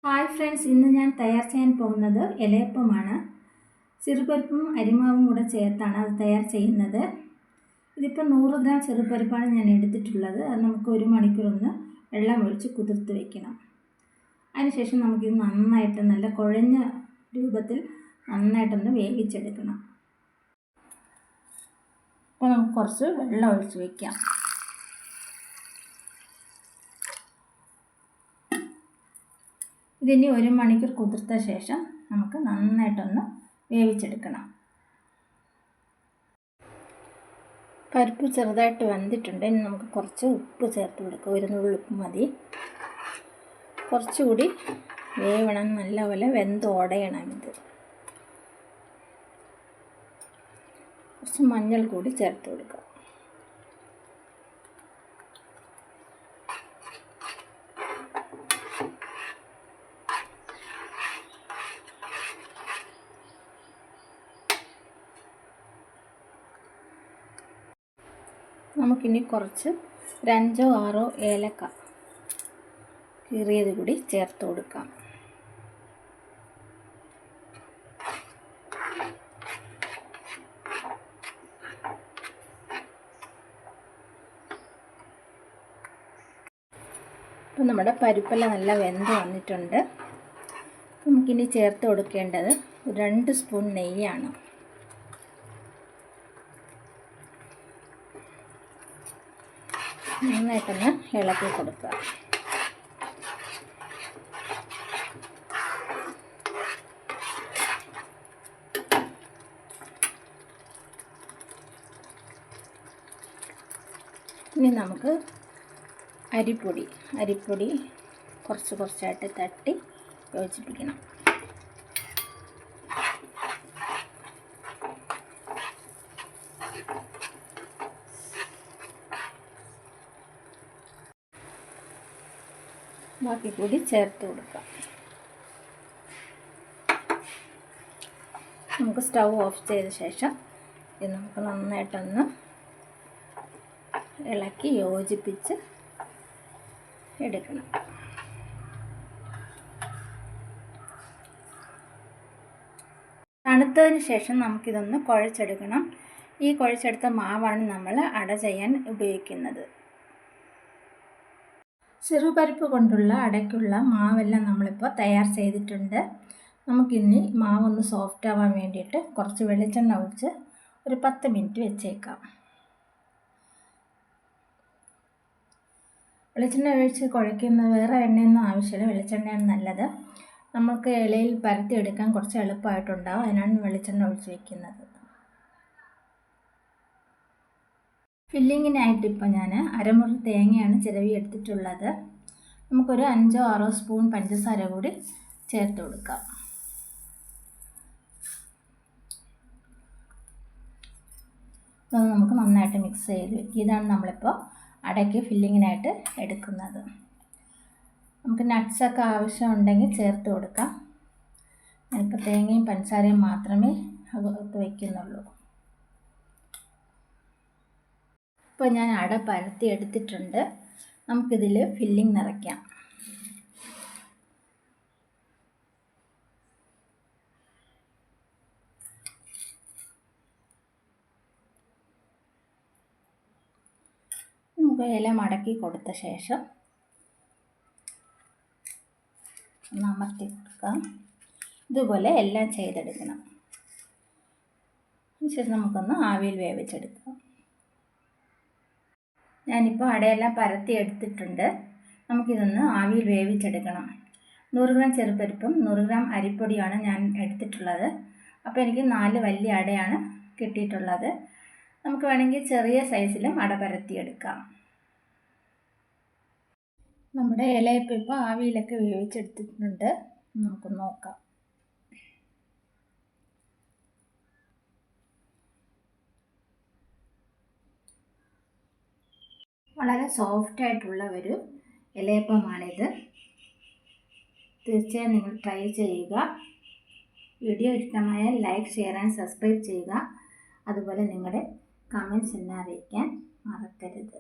Hi friends, ഇന്ന് ഞാൻ തയ്യാർ ചെയ്യാൻ പോകുന്നത് ഇലയപ്പമാണ്. ചെറുപരിപ്പും അരിമാവും കൂടെ ചേർത്താണ് അത് തയ്യാർ ചെയ്യുന്നത്. ഇതിപ്പോൾ 100 ഗ്രാം ചെറുപരിപ്പാണ് ഞാൻ എടുത്തിട്ടുള്ളത്. അത് നമുക്ക് 1 മണിക്കൂറൊന്ന് വെള്ളം ഒഴിച്ച് കുതിർത്ത് വയ്ക്കണം. അതിനുശേഷം നമുക്കിത് നന്നായിട്ട് നല്ല കുഴഞ്ഞ രൂപത്തിൽ നന്നായിട്ടൊന്ന് വേവിച്ചെടുക്കണം. അപ്പോൾ നമുക്ക് കുറച്ച് വെള്ളം ഒഴിച്ച് വയ്ക്കാം. ഇതിനി 1 മണിക്കൂർ കുതിർത്ത ശേഷം നമുക്ക് നന്നായിട്ടൊന്ന് വേവിച്ചെടുക്കണം. പരിപ്പ് ചെറുതായിട്ട് വെന്തിട്ടുണ്ട്. ഇനി നമുക്ക് കുറച്ച് ഉപ്പ് ചേർത്ത് കൊടുക്കുക. 1 നുള്ളി ഉപ്പ് മതി. കുറച്ചുകൂടി വേവണം, നല്ലപോലെ വെന്ത് ഉടയണം. ഇത് കുറച്ച് മഞ്ഞൾ കൂടി ചേർത്ത് കൊടുക്കുക. നമുക്കിനി കുറച്ച് 5 or 6 ഏലക്ക കീറിയത് കൂടി ചേർത്ത് കൊടുക്കാം. അപ്പോൾ നമ്മുടെ പരിപ്പെല്ലാം നല്ല വെന്ത് വന്നിട്ടുണ്ട്. നമുക്കിനി ചേർത്ത് കൊടുക്കേണ്ടത് 2 സ്പൂൺ നെയ്യാണ്. നന്നായിട്ടൊന്ന് ഇളക്കി കൊടുക്കുക. ഇനി നമുക്ക് അരിപ്പൊടി കുറച്ചായിട്ട് തട്ടി യോജിപ്പിക്കണം. ബാക്കി കൂടി ചേർത്ത് കൊടുക്കാം. നമുക്ക് സ്റ്റൗ ഓഫ് ചെയ്ത ശേഷം ഇത് നമുക്ക് നന്നായിട്ടൊന്ന് ഇളക്കി യോജിപ്പിച്ച് എടുക്കണം. തണുത്തതിന് ശേഷം നമുക്കിതൊന്ന് കുഴച്ചെടുക്കണം. ഈ കുഴച്ചെടുത്ത മാവാണ് നമ്മൾ അട ചെയ്യാൻ ഉപയോഗിക്കുന്നത്. ചെറുപരിപ്പ് കൊണ്ടുള്ള അടയ്ക്കുള്ള മാവെല്ലാം നമ്മളിപ്പോൾ തയ്യാർ ചെയ്തിട്ടുണ്ട്. നമുക്കിനി മാവൊന്ന് സോഫ്റ്റ് ആവാൻ വേണ്ടിയിട്ട് കുറച്ച് വെളിച്ചെണ്ണ ഒഴിച്ച് ഒരു 10 മിനിറ്റ് വെച്ചേക്കാം. വെളിച്ചെണ്ണ ഒഴിച്ച് കുഴയ്ക്കുന്ന വേറെ എണ്ണയൊന്നും ആവശ്യമില്ല, വെളിച്ചെണ്ണയാണ് നല്ലത്. നമുക്ക് ഇലയിൽ പരത്തിയെടുക്കാൻ കുറച്ച് എളുപ്പമായിട്ടുണ്ടാവും, അതിനാണ് വെളിച്ചെണ്ണ ഒഴിച്ച് വയ്ക്കുന്നത്. ഫില്ലിങ്ങിനായിട്ട് ഇപ്പോൾ ഞാൻ അരമുറി തേങ്ങയാണ് ചിരവി എടുത്തിട്ടുള്ളത്. നമുക്കൊരു 5 or 6 സ്പൂൺ പഞ്ചസാര കൂടി ചേർത്ത് കൊടുക്കാം. അത് നമുക്ക് നന്നായിട്ട് മിക്സ് ചെയ്ത് വയ്ക്കുക. ഇതാണ് നമ്മളിപ്പോൾ അടയ്ക്ക് ഫില്ലിങ്ങിനായിട്ട് എടുക്കുന്നത്. നമുക്ക് നട്ട്സൊക്കെ ആവശ്യമുണ്ടെങ്കിൽ ചേർത്ത് കൊടുക്കാം. ഞാനിപ്പോൾ തേങ്ങയും പഞ്ചസാരയും മാത്രമേ അകത്ത് വയ്ക്കുന്നുള്ളൂ. ഇപ്പോൾ ഞാൻ അട പരത്തി എടുത്തിട്ടുണ്ട്. നമുക്കിതിൽ ഫില്ലിംഗ് നിറയ്ക്കാം. നമുക്ക് ഇല മടക്കി കൊടുത്ത ശേഷം ഒന്ന് അമർത്തി കൊടുക്കാം. ഇതുപോലെ എല്ലാം ചെയ്തെടുക്കണം. അതിനുശേഷം നമുക്കൊന്ന് ആവിയിൽ വേവിച്ചെടുക്കാം. ഞാനിപ്പോൾ അടയെല്ലാം പരത്തി എടുത്തിട്ടുണ്ട്. നമുക്കിതൊന്ന് ആവിയിൽ വേവിച്ചെടുക്കണം. 100 ഗ്രാം ചെറുപരിപ്പും 100 ഗ്രാം അരിപ്പൊടിയാണ് ഞാൻ എടുത്തിട്ടുള്ളത്. അപ്പോൾ എനിക്ക് 4 വലിയ അടയാണ് കിട്ടിയിട്ടുള്ളത്. നമുക്ക് വേണമെങ്കിൽ ചെറിയ സൈസിലും അട പരത്തിയെടുക്കാം. നമ്മുടെ ഇലയപ്പം ഇപ്പോൾ ആവിയിലൊക്കെ വേവിച്ചെടുത്തിട്ടുണ്ട്. നമുക്ക് നോക്കാം. വളരെ സോഫ്റ്റായിട്ടുള്ള ഒരു ഇലയപ്പമാണിത്. തീർച്ചയായും നിങ്ങൾ ട്രൈ ചെയ്യുക. വീഡിയോ ഇഷ്ടമായാൽ ലൈക്ക്, ഷെയർ ആൻഡ് സബ്സ്ക്രൈബ് ചെയ്യുക. അതുപോലെ നിങ്ങളുടെ കമൻറ്റ്സ് എന്നെ അറിയിക്കാൻ മറക്കരുത്.